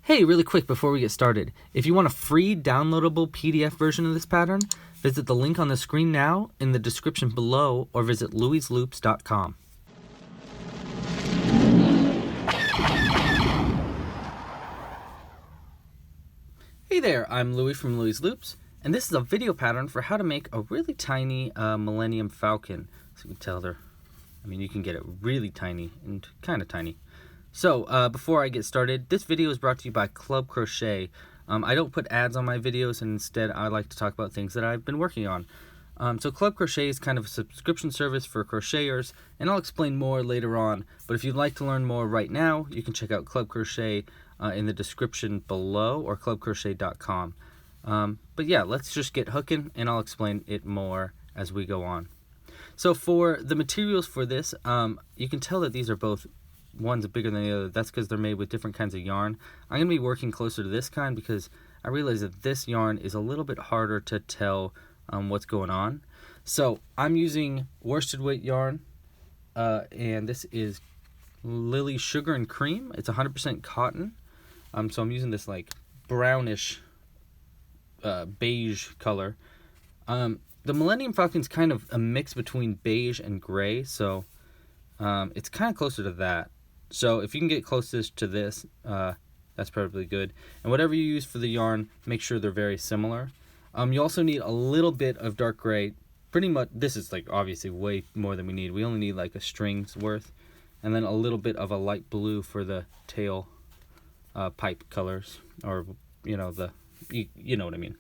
Hey, really quick before we get started, if you want a free downloadable PDF version of this pattern, visit the link on the screen now, in the description below, or visit louiesloops.com. Hey there, I'm Louie from Louie's Loops, and this is a video pattern for how to make a really tiny Millennium Falcon. So you can tell you can get it really tiny and kind of tiny. So before I get started, this video is brought to you by Club Crochet. I don't put ads on my videos, and instead I like to talk about things that I've been working on. So Club Crochet is kind of a subscription service for crocheters, and I'll explain more later on. But if you'd like to learn more right now, you can check out Club Crochet in the description below, or clubcrochet.com. But yeah, let's just get hooking, and I'll explain it more as we go on. So for the materials for this, you can tell that these are both, one's bigger than the other. That's because they're made with different kinds of yarn. I'm going to be working closer to this kind because I realize that this yarn is a little bit harder to tell what's going on. So I'm using worsted weight yarn, and this is Lily Sugar and Cream. It's 100% cotton. So I'm using this like brownish beige color. The Millennium Falcon is kind of a mix between beige and gray, so it's kind of closer to that. So if you can get closest to this, that's probably good. And whatever you use for the yarn, make sure they're very similar. You also need a little bit of dark gray. Pretty much, this is like obviously way more than we need. We only need like a string's worth. And then a little bit of a light blue for the tail pipe colors, or you know what I mean.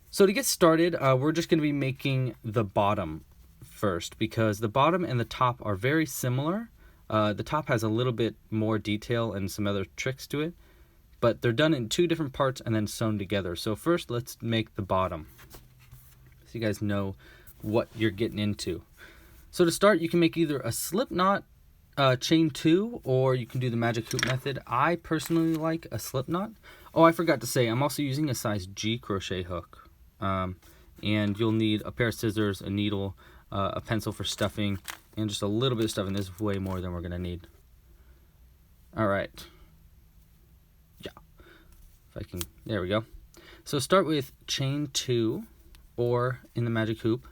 So to get started, we're just going to be making the bottom first, because the bottom and the top are very similar. The top has a little bit more detail and some other tricks to it, but they're done in two different parts and then sewn together. So first, let's make the bottom, so you guys know what you're getting into. So to start, you can make either a slip knot, chain 2, or you can do the magic hoop method. I personally like a slip knot. Oh, I forgot to say, I'm also using a size G crochet hook. And you'll need a pair of scissors, a needle, a pencil for stuffing, and just a little bit of stuffing. This is way more than we're going to need. Alright. Yeah. If I can, there we go. So start with chain 2, or in the magic hoop.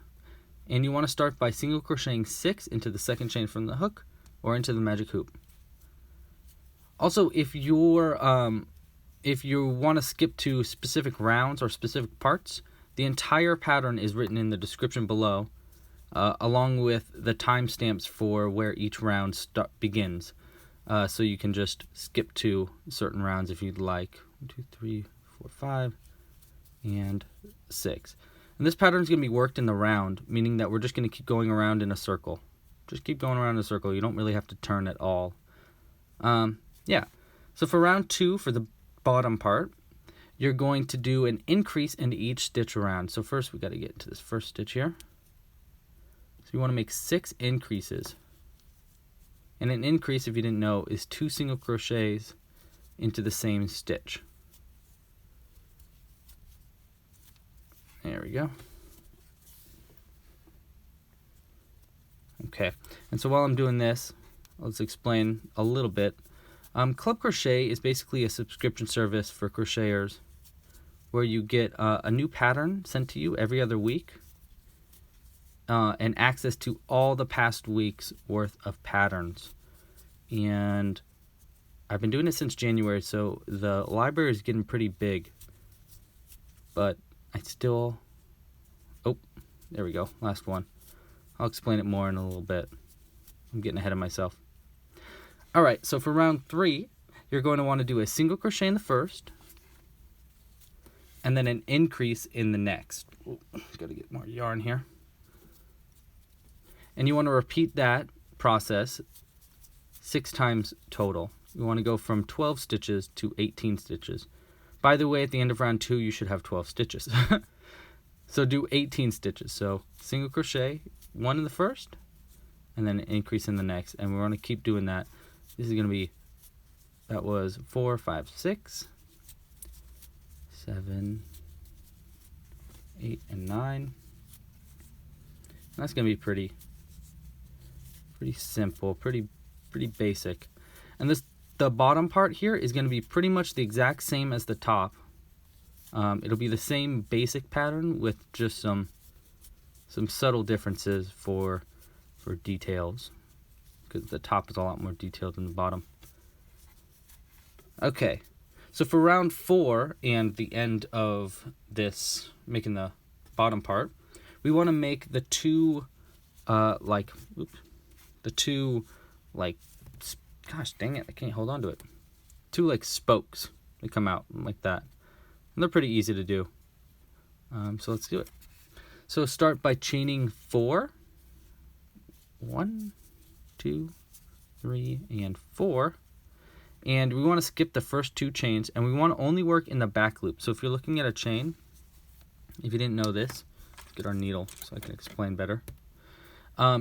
And you want to start by single crocheting 6 into the second chain from the hook, or into the magic hoop. Also, if you want to skip to specific rounds or specific parts, the entire pattern is written in the description below, along with the timestamps for where each round begins. So you can just skip to certain rounds if you'd like. 1, 2, 3, 4, 5, and 6. And this pattern is going to be worked in the round, meaning that we're just going to keep going around in a circle. Just keep going around in a circle. You don't really have to turn at all. Yeah. So for round 2, for the bottom part, you're going to do an increase into each stitch around. So first we got to get to this first stitch here. So you want to make 6 increases. And an increase, if you didn't know, is 2 single crochets into the same stitch. There we go. Okay, and so while I'm doing this, let's explain a little bit. Club Crochet is basically a subscription service for crocheters where you get a new pattern sent to you every other week, and access to all the past week's worth of patterns. And I've been doing it since January, so the library is getting pretty big, but I still, oh, there we go, last one. I'll explain it more in a little bit. I'm getting ahead of myself. Alright, so for round 3, you're going to want to do a single crochet in the first, and then an increase in the next. Ooh, gotta get more yarn here. And you want to repeat that process 6 times total. You want to go from 12 stitches to 18 stitches. By the way, at the end of round 2, you should have 12 stitches. So do 18 stitches. So single crochet, 1 in the first, and then an increase in the next. And we're going to keep doing that. This is going to be, that was 4, 5, 6, 7, 8, and 9. And that's going to be pretty simple, pretty basic. And this the bottom part here is going to be pretty much the exact same as the top. It'll be the same basic pattern with just some subtle differences for details, because the top is a lot more detailed than the bottom. Okay, so for round 4 and the end of this, making the bottom part, we want to make the two gosh dang it, I can't hold on to it. 2 like spokes that come out like that. And they're pretty easy to do. So let's do it. So start by chaining 4. 1, 2, 3, and 4. And we want to skip the first 2 chains, and we want to only work in the back loop. So if you're looking at a chain, if you didn't know this, let's get our needle so I can explain better.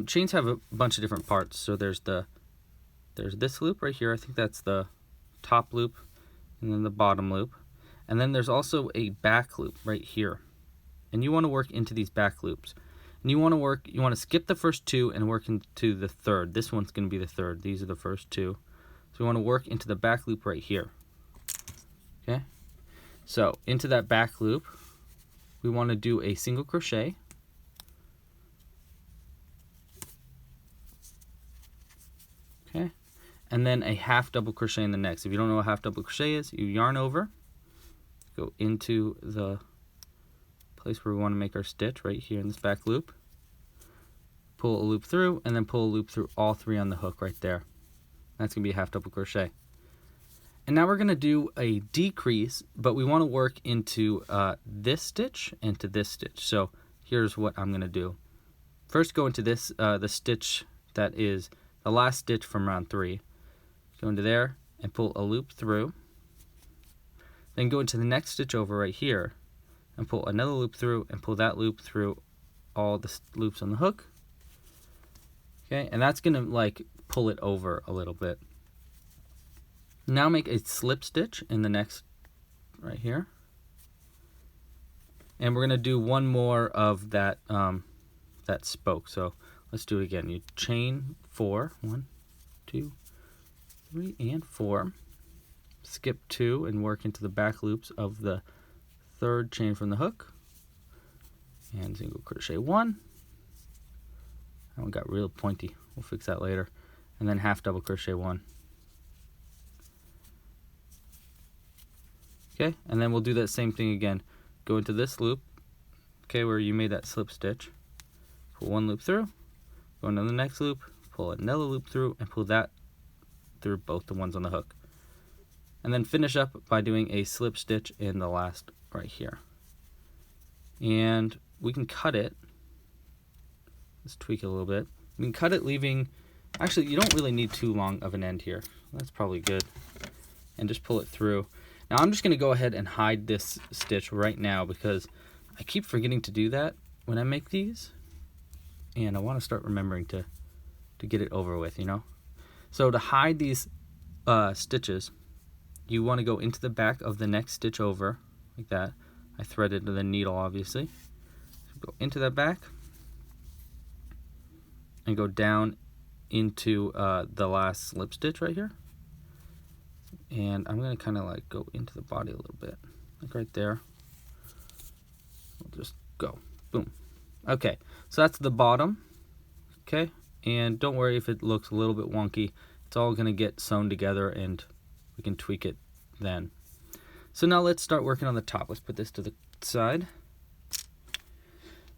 Chains have a bunch of different parts. So there's this loop right here. I think that's the top loop, and then the bottom loop. And then there's also a back loop right here. And you want to work into these back loops. And you want to skip the first 2 and work into the third. This one's going to be the third. These are the first 2. So we want to work into the back loop right here. Okay? So into that back loop, we want to do a single crochet. Okay? And then a half double crochet in the next. If you don't know what half double crochet is, you yarn over, go into the place where we want to make our stitch right here in this back loop, pull a loop through, and then pull a loop through all 3 on the hook right there. That's going to be a half double crochet. And now we're going to do a decrease, but we want to work into this stitch and to this stitch. So here's what I'm going to do. First, go into this, the stitch that is the last stitch from round 3. Go into there and pull a loop through. Then go into the next stitch over right here and pull another loop through and pull that loop through all the loops on the hook. Okay, and that's going to like pull it over a little bit. Now make a slip stitch in the next right here. And we're going to do one more of that that spoke. So let's do it again. You chain 4, 1, 2, 3, and 4. Skip 2 and work into the back loops of the third chain from the hook. And single crochet 1. That one got real pointy. We'll fix that later. And then half double crochet 1. Okay, and then we'll do that same thing again. Go into this loop, okay, where you made that slip stitch. Pull 1 loop through, go into the next loop, pull another loop through, and pull that through both the ones on the hook. And then finish up by doing a slip stitch in the last right here. And we can cut it. Let's tweak it a little bit. We can cut it leaving, actually you don't really need too long of an end here. That's probably good. And just pull it through. Now I'm just going to go ahead and hide this stitch right now because I keep forgetting to do that when I make these. And I want to start remembering to get it over with, you know. So to hide these stitches, you want to go into the back of the next stitch over, like that. I threaded the needle, obviously. So go into that back and go down into the last slip stitch right here. And I'm going to kind of like go into the body a little bit, like right there. We'll just go, boom. Okay, so that's the bottom, okay? And don't worry if it looks a little bit wonky. It's all going to get sewn together and we can tweak it then. So now let's start working on the top. Let's put this to the side.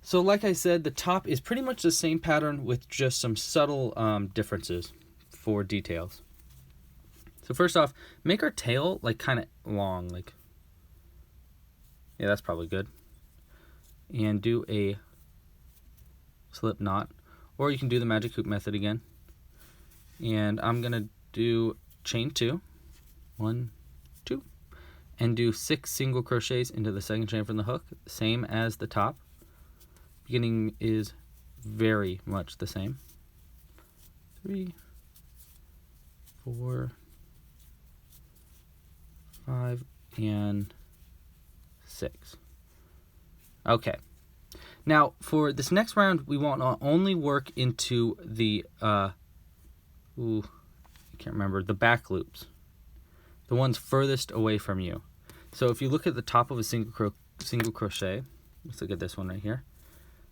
So like I said, the top is pretty much the same pattern with just some subtle differences for details. So first off, make our tail like kind of long, like, yeah, that's probably good. And do a slip knot, or you can do the magic hoop method again. And I'm gonna do chain 2, 1, 2, and do 6 single crochets into the second chain from the hook, same as the top. Beginning is very much the same. 3, 4, 5, and 6. Okay. Now, for this next round, we want to only work into the, I can't remember, the back loops. the ones furthest away from you. So if you look at the top of a single crochet, let's look at this one right here.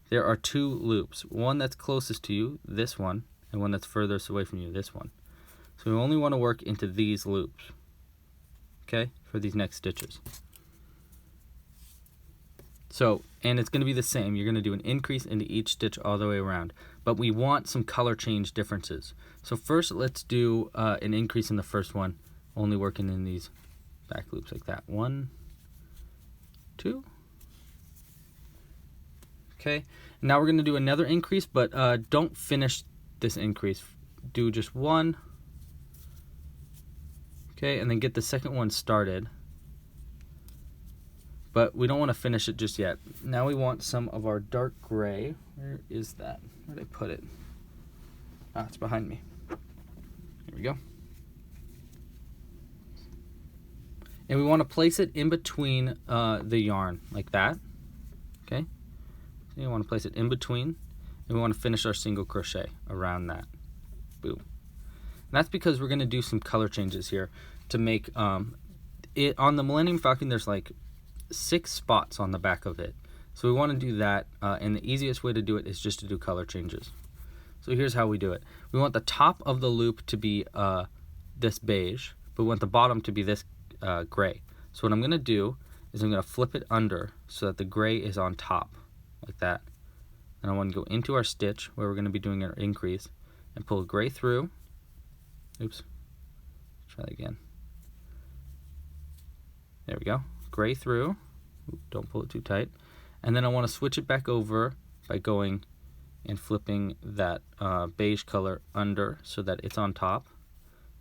There are two loops, one that's closest to you, this one, and one that's furthest away from you, this one. So we only want to work into these loops, okay, for these next stitches. So, and it's going to be the same. You're going to do an increase into each stitch all the way around. But we want some color change differences. So first, let's do an increase in the first one, only working in these back loops like that. 1, 2. Okay. Now we're going to do another increase, but don't finish this increase. Do just one. Okay, and then get the second one started. But we don't want to finish it just yet. Now we want some of our dark gray. Where is that? Where did I put it? Ah, it's behind me. Here we go. And we want to place it in between the yarn, like that. Okay? So you want to place it in between, and we want to finish our single crochet around that. Boom. And that's because we're going to do some color changes here to make it on the Millennium Falcon. There's like 6 spots on the back of it, so we want to do that, and the easiest way to do it is just to do color changes. So here's how we do it. We want the top of the loop to be this beige, but we want the bottom to be this gray. So what I'm going to do is I'm going to flip it under so that the gray is on top, like that. And I want to go into our stitch where we're going to be doing our increase and pull gray through. Oops, try that again. There we go. Gray through. Don't pull it too tight. And then I want to switch it back over by going and flipping that beige color under so that it's on top,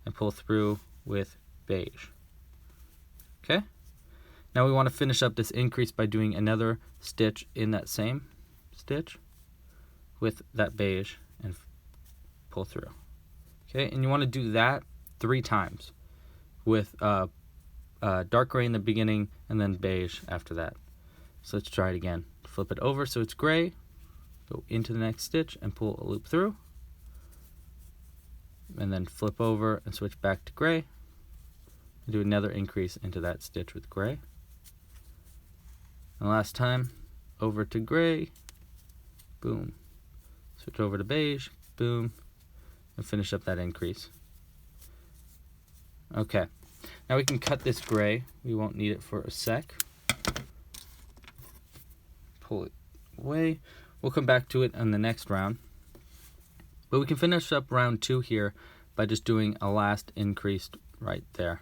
and pull through with beige. Okay? Now we want to finish up this increase by doing another stitch in that same stitch with that beige and pull through. Okay? And you want to do that 3 times with dark gray in the beginning and then beige after that. So let's try it again. Flip it over so it's gray, go into the next stitch and pull a loop through, and then flip over and switch back to gray and do another increase into that stitch with gray. And last time, over to gray, boom, switch over to beige, boom, and finish up that increase. Okay. Now we can cut this gray. We won't need it for a sec. Pull it away. We'll come back to it on the next round. But we can finish up round 2 here by just doing a last increase right there.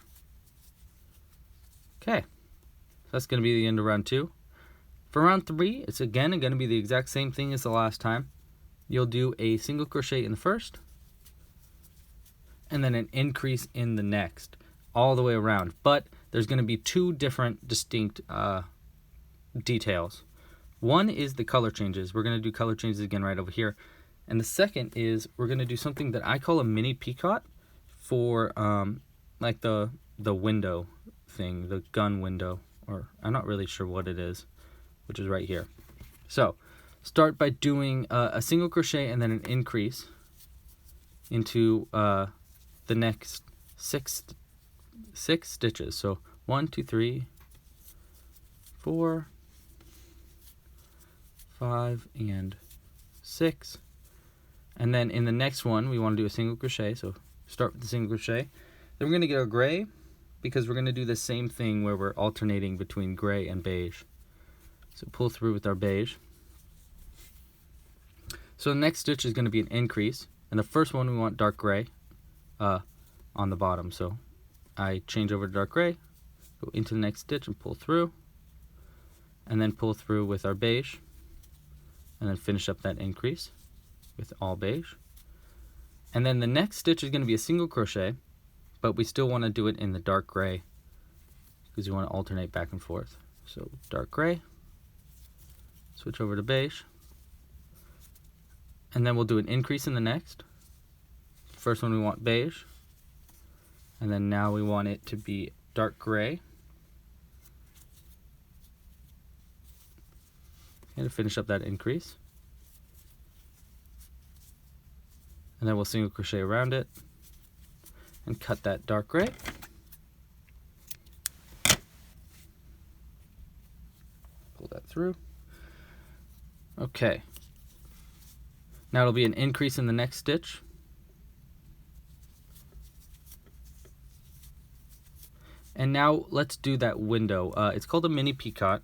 Okay. So that's going to be the end of round 2. For round 3, it's again going to be the exact same thing as the last time. You'll do a single crochet in the first, and then an increase in the next, all the way around. But there's going to be 2 different distinct details. One is the color changes. We're going to do color changes again right over here. And the second is we're going to do something that I call a mini peacock for like the window thing, the gun window, or I'm not really sure what it is, which is right here. So start by doing a single crochet and then an increase into the next six stitches. So 1, 2, 3, 4, 5, and 6. And then in the next one we want to do a single crochet, so start with the single crochet. Then we're going to get our gray, because we're going to do the same thing where we're alternating between gray and beige. So pull through with our beige. So the next stitch is going to be an increase, and the first one we want dark gray on the bottom. So I change over to dark gray, go into the next stitch and pull through, and then pull through with our beige, and then finish up that increase with all beige. And then the next stitch is going to be a single crochet, but we still want to do it in the dark gray because we want to alternate back and forth. So dark gray, switch over to beige, and then we'll do an increase in the next. First one we want beige, and then now we want it to be dark gray. And to finish up that increase. And then we'll single crochet around it and cut that dark gray. that through. Okay. Now it'll be an increase in the next stitch. And now let's do that window. It's called a mini peacock.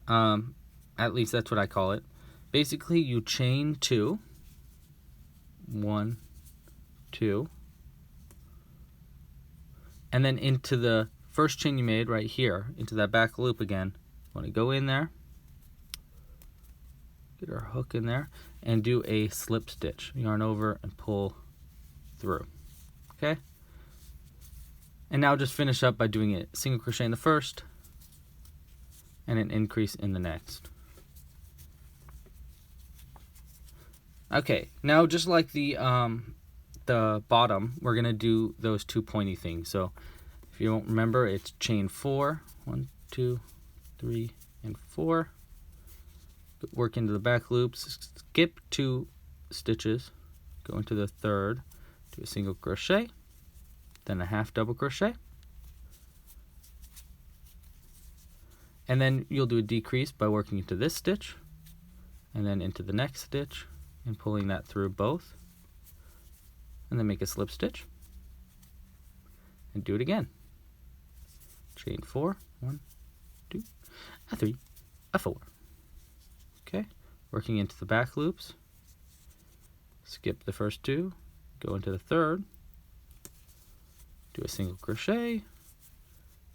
At least that's what I call it. Basically, you chain 2. 1, 2. And then into the first chain you made right here, into that back loop again. Want to go in there, get our hook in there, and do a slip stitch. Yarn over and pull through. Okay? And now just finish up by doing a single crochet in the first and an increase in the next. Okay, now just like the bottom, we're gonna do those 2 pointy things. So if you don't remember, it's chain 4, 1, 2, 3, and 4. Work into the back loops, skip 2 stitches, go into the third, do a single crochet, then a half double crochet, and then you'll do a decrease by working into this stitch and then into the next stitch and pulling that through both, and then make a slip stitch and do it again. Chain 4, 1, 2, a 3, a 4. Okay, working into the back loops, skip the first 2, go into the third, do a single crochet,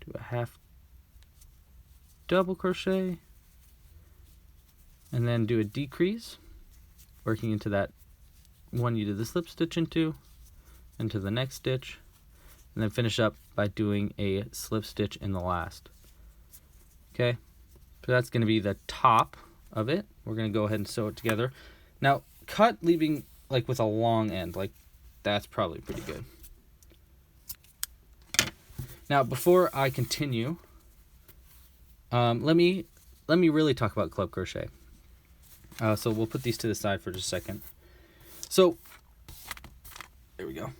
do a half double crochet, and then do a decrease, working into that one you did the slip stitch into the next stitch, and then finish up by doing a slip stitch in the last. Okay, so that's going to be the top of it. We're going to go ahead and sew it together. Now cut leaving like with a long end, like that's probably pretty good. Now before I continue, let me really talk about club crochet. So we'll put these to the side for just a second. So there we go.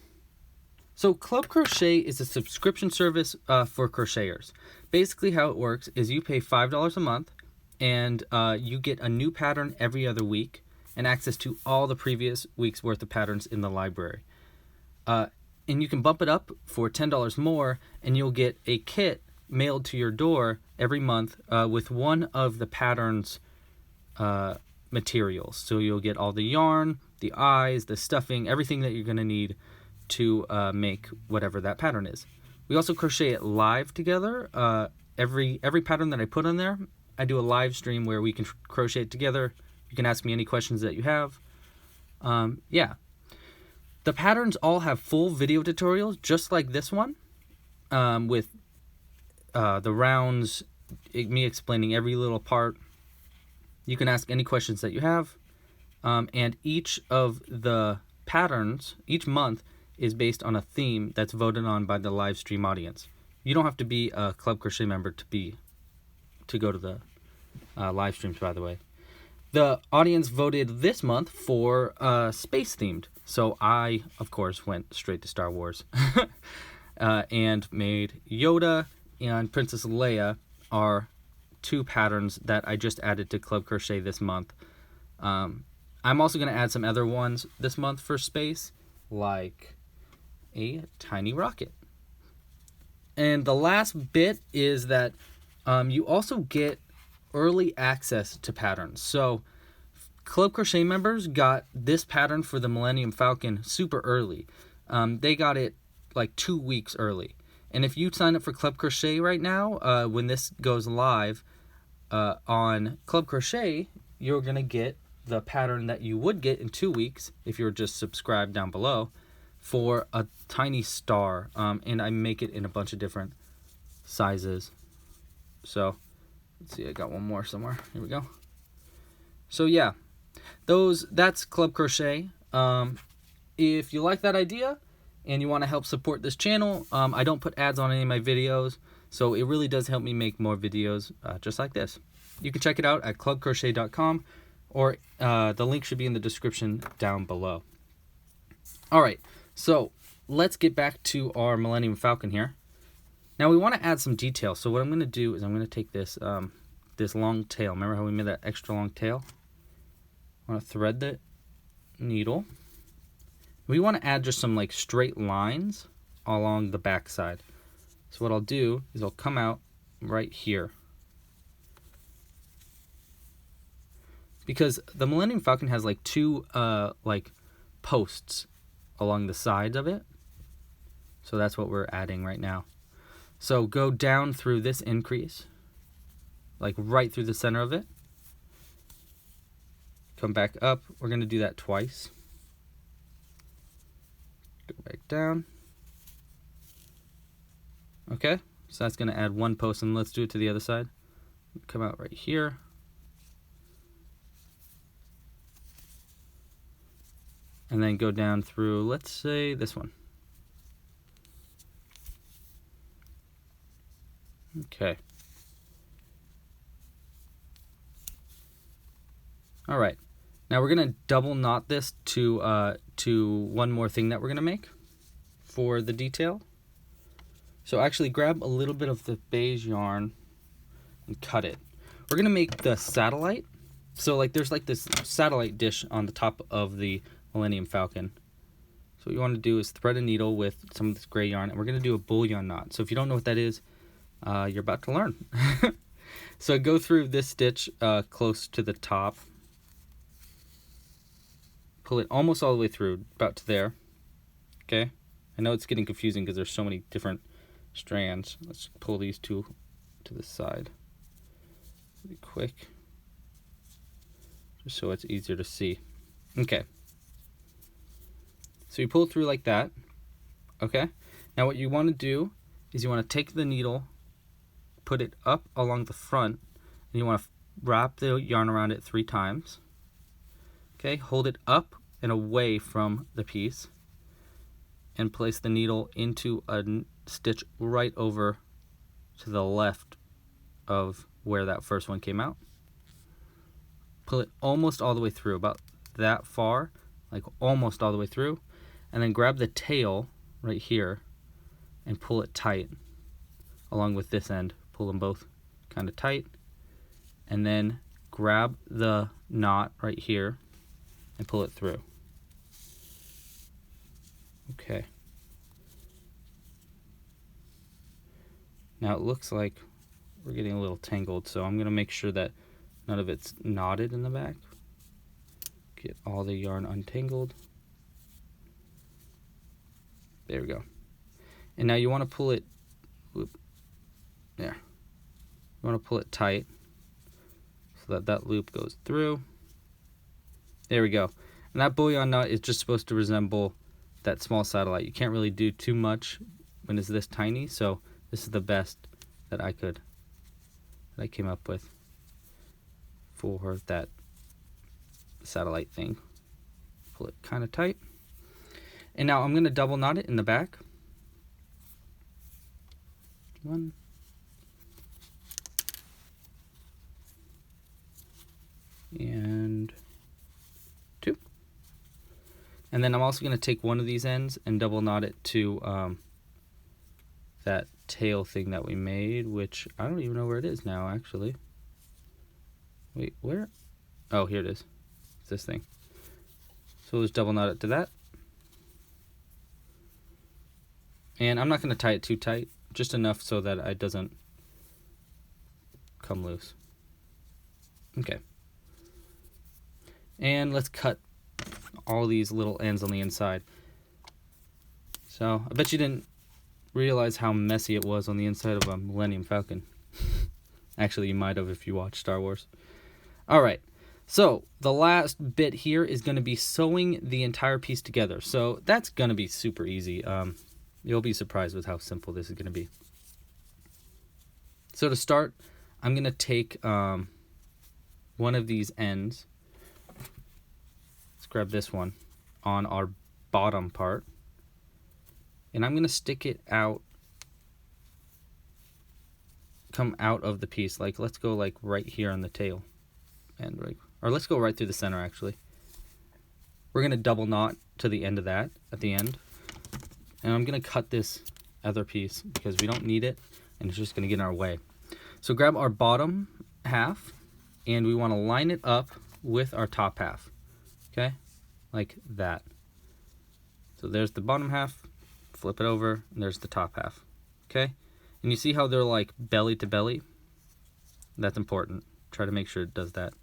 So Club Crochet is a subscription service for crocheters. Basically how it works is you pay $5 a month and you get a new pattern every other week and access to all the previous week's worth of patterns in the library. And you can bump it up for $10 more and you'll get a kit mailed to your door every month with one of the pattern's materials. So you'll get all the yarn, the eyes, the stuffing, everything that you're going to need to make whatever that pattern is. We also crochet it live together. Every pattern that I put on there, I do a live stream where we can crochet it together. You can ask me any questions that you have. Yeah. The patterns all have full video tutorials, just like this one, with the rounds, me explaining every little part. You can ask any questions that you have. And each of the patterns, each month, is based on a theme that's voted on by the live stream audience. You don't have to be a Club Crochet member to go to the live streams, by the way. The audience voted this month for space themed. So I, of course, went straight to Star Wars and made Yoda and Princess Leia are 2 patterns that I just added to Club Crochet this month. I'm also going to add some other ones this month for space, like a tiny rocket. And the last bit is that you also get early access to patterns. So Club Crochet members got this pattern for the Millennium Falcon super early. They got it like 2 weeks early. And if you sign up for Club Crochet right now, when this goes live on Club Crochet, you're going to get the pattern that you would get in 2 weeks if you're just subscribed down below for a tiny star. And I make it in a bunch of different sizes. So let's see, I got one more somewhere. Here we go. So yeah, that's Club Crochet. If you like that idea and you want to help support this channel, I don't put ads on any of my videos, so it really does help me make more videos just like this. You can check it out at clubcrochet.com, or the link should be in the description down below. All right, so let's get back to our Millennium Falcon here. Now we want to add some details, so what I'm going to do is I'm going to take this this long tail. Remember how we made that extra long tail? I want to thread the needle. We want to add just some like straight lines along the back side. So what I'll do is I'll come out right here. Because the Millennium Falcon has like two like posts along the sides of it. So that's what we're adding right now. So go down through this increase, like right through the center of it. Come back up. We're going to do that twice. Go back down. Okay, so that's going to add one post, and let's do it to the other side. Come out right here. And then go down through, let's say, this one. Okay. All right. Now we're going to double knot this to one more thing that we're going to make for the detail. So actually grab a little bit of the beige yarn and cut it. We're going to make the satellite. So like there's like this satellite dish on the top of the Millennium Falcon. So what you want to do is thread a needle with some of this gray yarn, and we're going to do a bullion knot. So if you don't know what that is, you're about to learn. So go through this stitch close to the top. Pull it almost all the way through, about to there. Okay? I know it's getting confusing because there's so many different strands. Let's pull these two to the side. Really quick. Just so it's easier to see. Okay. So you pull it through like that. Okay? Now what you want to do is you want to take the needle, put it up along the front, and you want to wrap the yarn around it 3 times. Okay? Hold it up and away from the piece, and place the needle into a stitch right over to the left of where that first one came out. Pull it almost all the way through, about that far, like almost all the way through, and then grab the tail right here and pull it tight along with this end. Pull them both kind of tight, and then grab the knot right here and pull it through. Okay. Now it looks like we're getting a little tangled, so I'm going to make sure that none of it's knotted in the back. Get all the yarn untangled. There we go. And now you want to pull it, whoop, there. You want to pull it tight so that that loop goes through. There we go. And that bullion knot is just supposed to resemble that small satellite. You can't really do too much when it's this tiny, so this is the best that I came up with for that satellite thing. Pull it kind of tight. And now I'm going to double knot it in the back. 1. And 2. And then I'm also going to take one of these ends and double knot it to that tail thing that we made, which I don't even know where it is now, actually. Wait, where? Oh, here it is. It's this thing. So we'll just double knot it to that. And I'm not going to tie it too tight, just enough so that it doesn't come loose. Okay. And let's cut all these little ends on the inside. So I bet you didn't realize how messy it was on the inside of a Millennium Falcon. Actually, you might have if you watched Star Wars. Alright, so the last bit here is going to be sewing the entire piece together. So that's going to be super easy. You'll be surprised with how simple this is going to be. So to start, I'm going to take one of these ends. Let's grab this one on our bottom part. And I'm going to stick it out, come out of the piece. Like, let's go like right here on the tail. And right, or let's go right through the center, actually. We're going to double knot to the end of that, at the end. And I'm going to cut this other piece because we don't need it, and it's just going to get in our way. So grab our bottom half and we want to line it up with our top half. Okay, like that. So there's the bottom half, flip it over, and there's the top half. Okay, and you see how they're like belly to belly? That's important. Try to make sure it does that.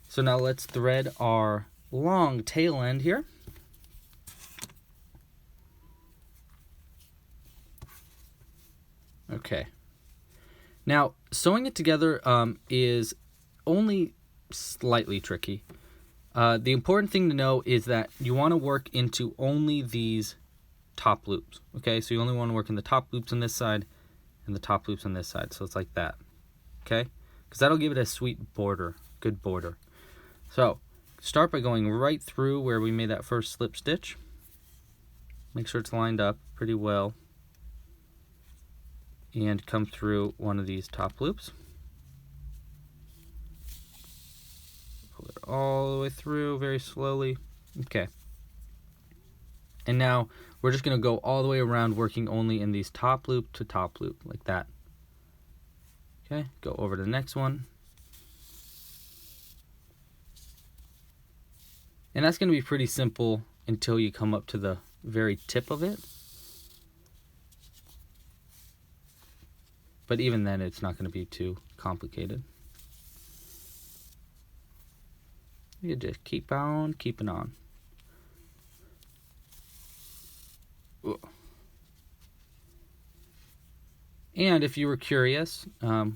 So now let's thread our long tail end here. Okay. Now, sewing it together is only slightly tricky. The important thing to know is that you want to work into only these top loops. Okay, so you only want to work in the top loops on this side and the top loops on this side. So it's like that. Okay, because that'll give it a sweet border, good border. So start by going right through where we made that first slip stitch. Make sure it's lined up pretty well. And come through one of these top loops. Pull it all the way through very slowly. Okay. And now we're just going to go all the way around working only in these top loop to top loop like that. Okay, go over to the next one. And that's going to be pretty simple until you come up to the very tip of it. But even then, it's not going to be too complicated. You just keep on keeping on. Ooh. And if you were curious,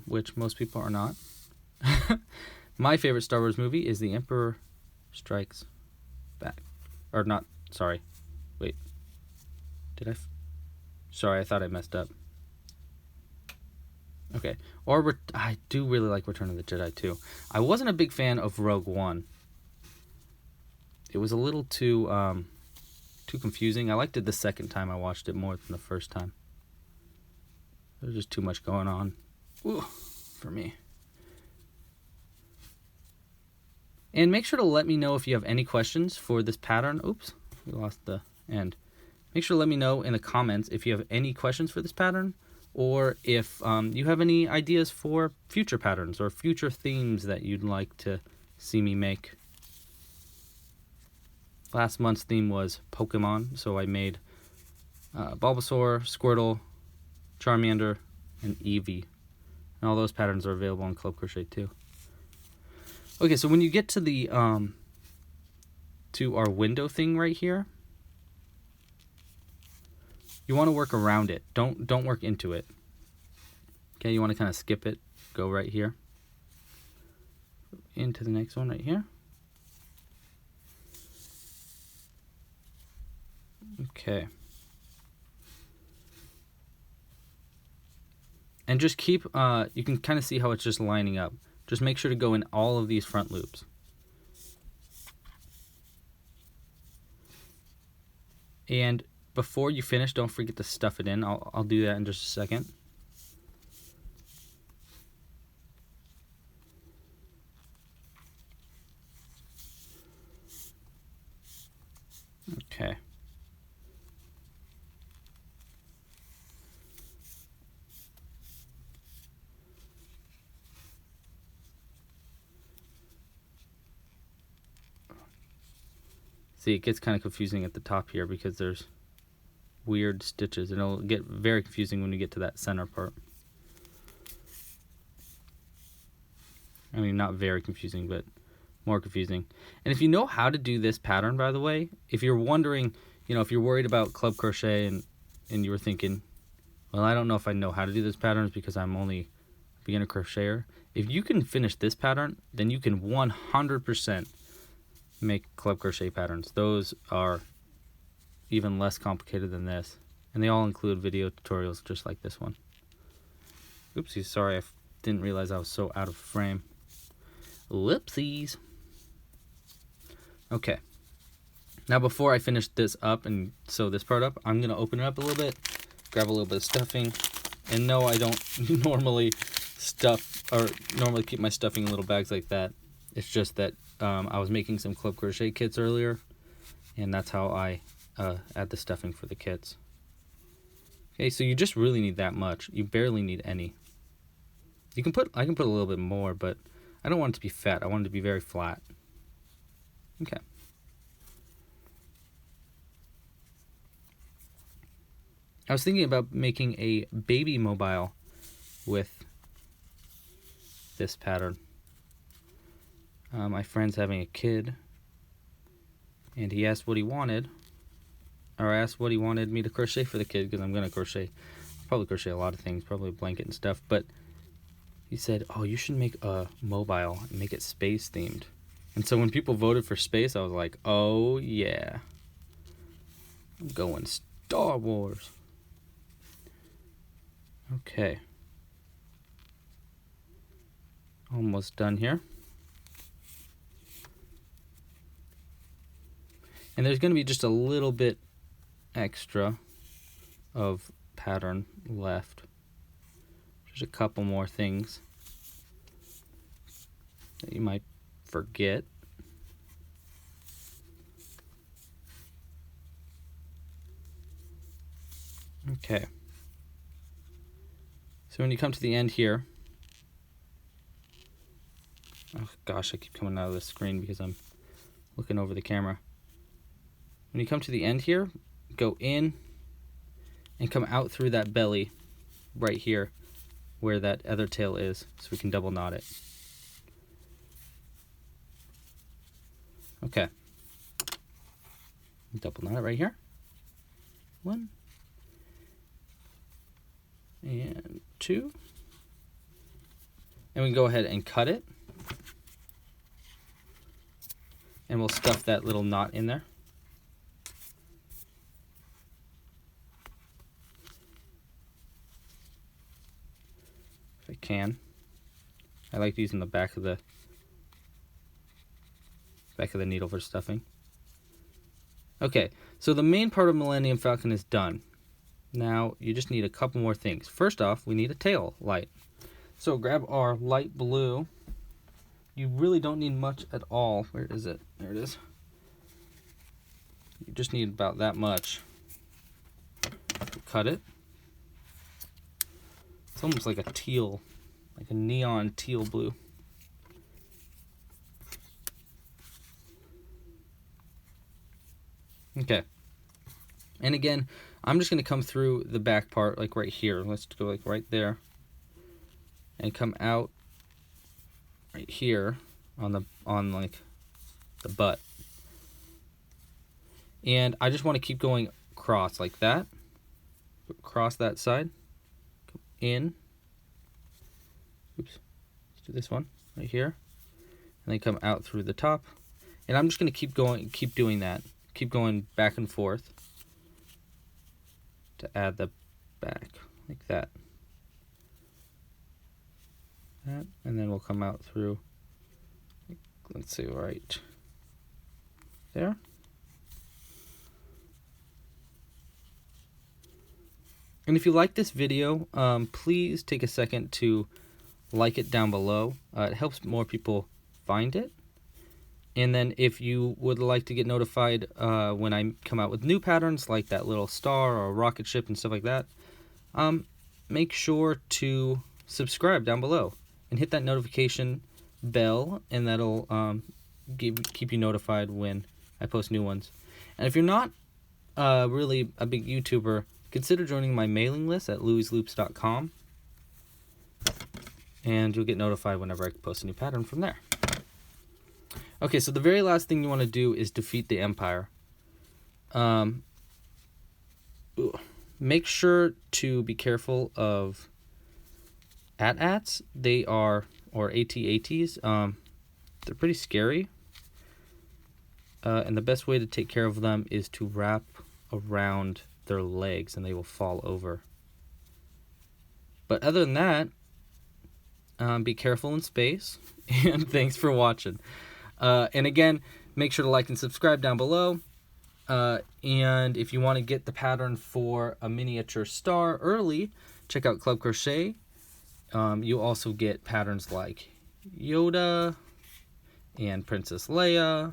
which most people are not, my favorite Star Wars movie is The Emperor Strikes Back. Or not, sorry. Wait. Did I? Sorry, I thought I messed up. Okay, or I do really like Return of the Jedi too. I wasn't a big fan of Rogue One. It was a little too confusing. I liked it the second time I watched it more than the first time. There's just too much going on for me. And make sure to let me know if you have any questions for this pattern. Oops, we lost the end. Make sure to let me know in the comments if you have any questions for this pattern, or if you have any ideas for future patterns or future themes that you'd like to see me make. Last month's theme was Pokemon, so I made Bulbasaur, Squirtle, Charmander, and Eevee. And all those patterns are available on Club Crochet too. Okay, so when you get to the to our window thing right here, you want to work around it. Don't work into it. Okay, you want to kind of skip it. Go right here. Into the next one right here. Okay. And just keep, you can kind of see how it's just lining up. Just make sure to go in all of these front loops. And before you finish, don't forget to stuff it in. I'll do that in just a second. Okay. See, it gets kind of confusing at the top here because there's weird stitches, and it'll get very confusing when you get to that center part. I mean, not very confusing, but more confusing. And if you know how to do this pattern, by the way, if you're wondering, if you're worried about Club Crochet and you were thinking, well, I don't know if I know how to do this pattern because I'm only a beginner crocheter. If you can finish this pattern, then you can 100% make Club Crochet patterns. Those are even less complicated than this, and they all include video tutorials just like this one. Oopsies, sorry, I didn't realize I was so out of frame. Whoopsies. Okay, now before I finish this up and sew this part up, I'm going to open it up a little bit, grab a little bit of stuffing, and no, I don't normally keep my stuffing in little bags like that. It's just that I was making some Club Crochet kits earlier, and that's how I add the stuffing for the kits. Okay, so you just really need that much. You barely need any. I can put a little bit more, but I don't want it to be fat. I want it to be very flat. Okay. I was thinking about making a baby mobile with this pattern. My friend's having a kid, and he asked what he wanted, or asked what he wanted me to crochet for the kid, because I'm going to crochet. Probably crochet a lot of things, probably a blanket and stuff, but he said, oh, you should make a mobile and make it space themed. And so when people voted for space, I was like, oh yeah, I'm going Star Wars. Okay, almost done here. And there's going to be just a little bit extra of pattern left. There's a couple more things that you might forget. Okay. So when you come to the end here, oh gosh, I keep coming out of the screen because I'm looking over the camera. When you come to the end here, go in and come out through that belly right here where that other tail is, so we can double knot it. Okay. Double knot it right here. 1 and 2. And we can go ahead and cut it. And we'll stuff that little knot in there. If I can. I like using the back of the needle for stuffing. Okay, so the main part of Millennium Falcon is done. Now you just need a couple more things. First off, we need a tail light. So grab our light blue. You really don't need much at all. Where is it? There it is. You just need about that much. Cut it. It's almost like a teal, like a neon teal blue. Okay. And again, I'm just going to come through the back part, like right here. Let's go like right there. And come out right here on like the butt. And I just want to keep going across like that. Across that side. Go in. Oops. Let's do this one right here. And then come out through the top. And I'm just going to keep doing that. Keep going back and forth to add the back like that. And then we'll come out through, let's see, right there. And if you like this video, please take a second to like it down below. It helps more people find it. And then if you would like to get notified when I come out with new patterns, like that little star or rocket ship and stuff like that, make sure to subscribe down below and hit that notification bell, and that'll keep you notified when I post new ones. And if you're not really a big YouTuber, consider joining my mailing list at louiesloops.com, and you'll get notified whenever I post a new pattern from there. Okay, so the very last thing you want to do is defeat the Empire. Make sure to be careful of AT-ATs. They are, or AT-ATs. They're pretty scary. And the best way to take care of them is to wrap around their legs and they will fall over. But other than that, be careful in space. And thanks for watching. And again, make sure to like and subscribe down below. And if you want to get the pattern for a miniature star early, check out Club Crochet. You also get patterns like Yoda and Princess Leia,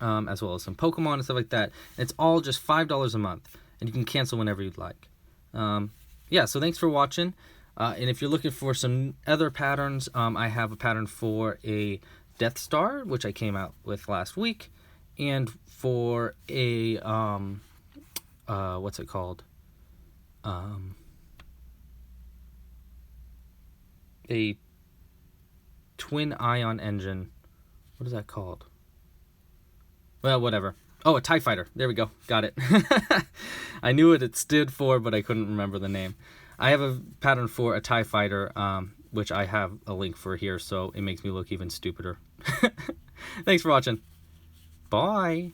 as well as some Pokemon and stuff like that. It's all just $5 a month, and you can cancel whenever you'd like. Yeah, so thanks for watching. And if you're looking for some other patterns, I have a pattern for a Death Star, which I came out with last week, and for a what's it called? A twin ion engine. What is that called? Well, whatever. Oh, a TIE Fighter. There we go. Got it. I knew what it stood for, but I couldn't remember the name. I have a pattern for a TIE Fighter, which I have a link for here, so it makes me look even stupider. Thanks for watching. Bye.